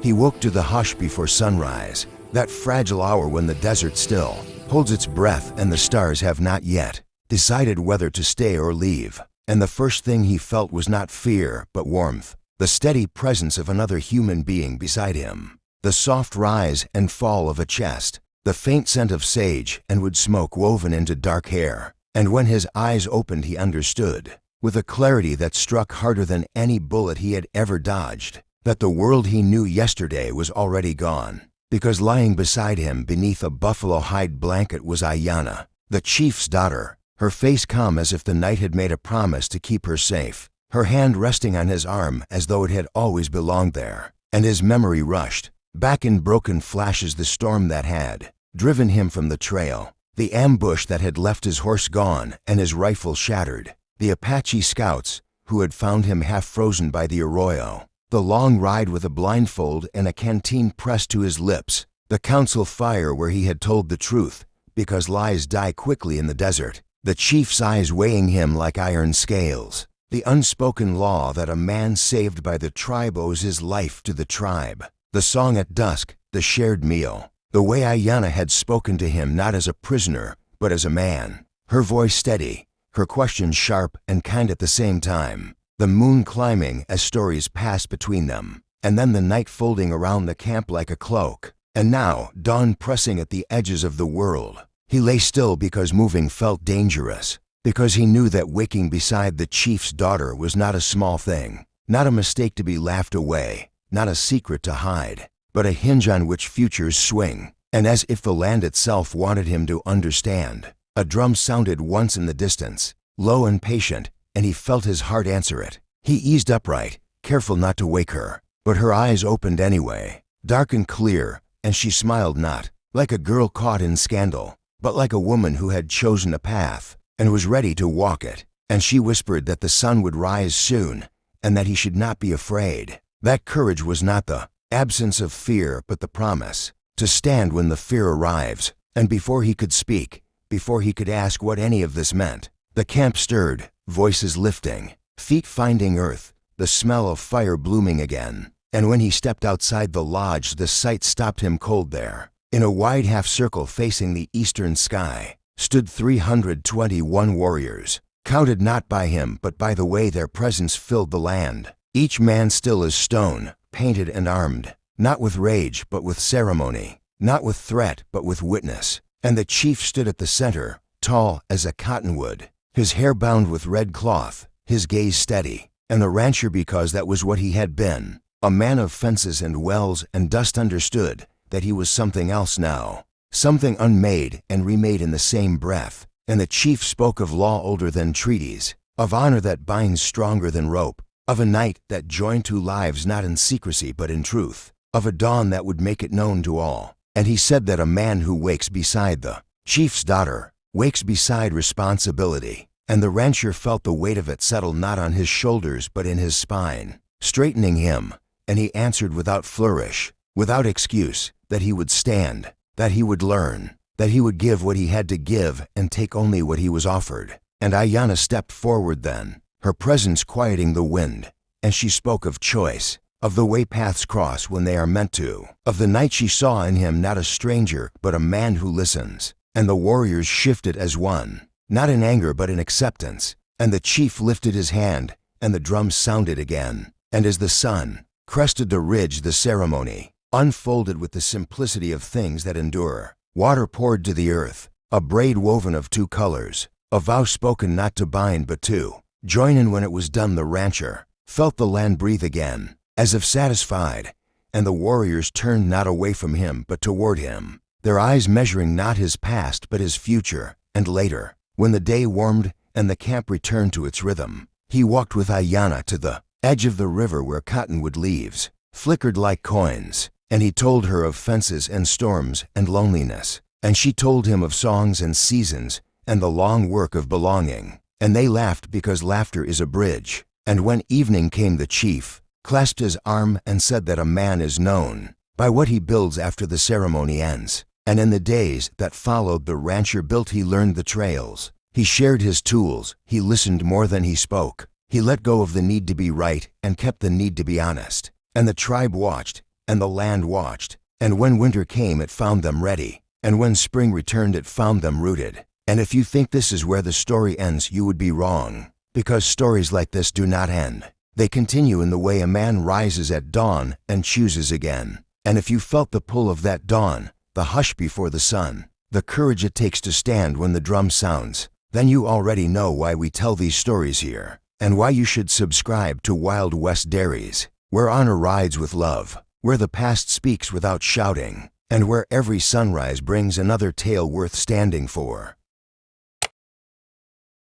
He woke to the hush before sunrise, that fragile hour when the desert still holds its breath and the stars have not yet decided whether to stay or leave. And the first thing he felt was not fear, but warmth, the steady presence of another human being beside him, the soft rise and fall of a chest, the faint scent of sage and wood smoke woven into dark hair. And when his eyes opened, he understood, with a clarity that struck harder than any bullet he had ever dodged, that the world he knew yesterday was already gone, because lying beside him beneath a buffalo hide blanket was Ayanna, the chief's daughter, her face calm as if the night had made a promise to keep her safe, her hand resting on his arm as though it had always belonged there. And his memory rushed back in broken flashes, the storm that had driven him from the trail, the ambush that had left his horse gone and his rifle shattered, the Apache scouts who had found him half frozen by the arroyo, the long ride with a blindfold and a canteen pressed to his lips, the council fire where he had told the truth, because lies die quickly in the desert, the chief's eyes weighing him like iron scales, the unspoken law that a man saved by the tribe owes his life to the tribe, the song at dusk, the shared meal, the way Ayanna had spoken to him not as a prisoner, but as a man, her voice steady, her questions sharp and kind at the same time, the moon climbing as stories passed between them, and then the night folding around the camp like a cloak, and now dawn pressing at the edges of the world. He lay still because moving felt dangerous, because he knew that waking beside the chief's daughter was not a small thing, not a mistake to be laughed away, not a secret to hide, but a hinge on which futures swing. And as if the land itself wanted him to understand, a drum sounded once in the distance, low and patient, and he felt his heart answer it. He eased upright, careful not to wake her, but her eyes opened anyway, dark and clear, and she smiled not like a girl caught in scandal, but like a woman who had chosen a path and was ready to walk it. And she whispered that the sun would rise soon and that he should not be afraid. That courage was not the absence of fear, but the promise to stand when the fear arrives. And before he could speak, before he could ask what any of this meant, the camp stirred, voices lifting, feet finding earth, the smell of fire blooming again. And when he stepped outside the lodge, the sight stopped him cold there. In a wide half-circle facing the eastern sky stood 321 warriors, counted not by him but by the way their presence filled the land, each man still as stone, painted and armed, not with rage but with ceremony, not with threat but with witness. And the chief stood at the center, tall as a cottonwood, his hair bound with red cloth, his gaze steady, and the rancher, because that was what he had been, a man of fences and wells and dust, understood that he was something else now, something unmade and remade in the same breath. And the chief spoke of law older than treaties, of honor that binds stronger than rope, of a night that joined two lives not in secrecy but in truth, of a dawn that would make it known to all. And he said that a man who wakes beside the chief's daughter wakes beside responsibility. And the rancher felt the weight of it settle not on his shoulders but in his spine, straightening him. And he answered without flourish, without excuse, that he would stand, that he would learn, that he would give what he had to give and take only what he was offered. And Ayanna stepped forward then, her presence quieting the wind, and she spoke of choice, of the way paths cross when they are meant to, of the night she saw in him not a stranger but a man who listens. And the warriors shifted as one, not in anger but in acceptance. And the chief lifted his hand, and the drums sounded again. And as the sun crested the ridge, the ceremony unfolded with the simplicity of things that endure. Water poured to the earth, a braid woven of two colors, a vow spoken not to bind but to join in. When it was done, the rancher felt the land breathe again, as if satisfied, and the warriors turned not away from him but toward him, their eyes measuring not his past but his future. And later, when the day warmed and the camp returned to its rhythm, he walked with Ayanna to the edge of the river where cottonwood leaves flickered like coins, and he told her of fences and storms and loneliness, and she told him of songs and seasons and the long work of belonging. And they laughed because laughter is a bridge. And when evening came, the chief clasped his arm and said that a man is known by what he builds after the ceremony ends. And in the days that followed, the rancher built, he learned the trails, he shared his tools, he listened more than he spoke, he let go of the need to be right and kept the need to be honest. And the tribe watched, and the land watched. And when winter came, it found them ready. And when spring returned, it found them rooted. And if you think this is where the story ends, you would be wrong. Because stories like this do not end. They continue in the way a man rises at dawn and chooses again. And if you felt the pull of that dawn, the hush before the sun, the courage it takes to stand when the drum sounds, then you already know why we tell these stories here, and why you should subscribe to Wild West Dairies, where honor rides with love, where the past speaks without shouting, and where every sunrise brings another tale worth standing for.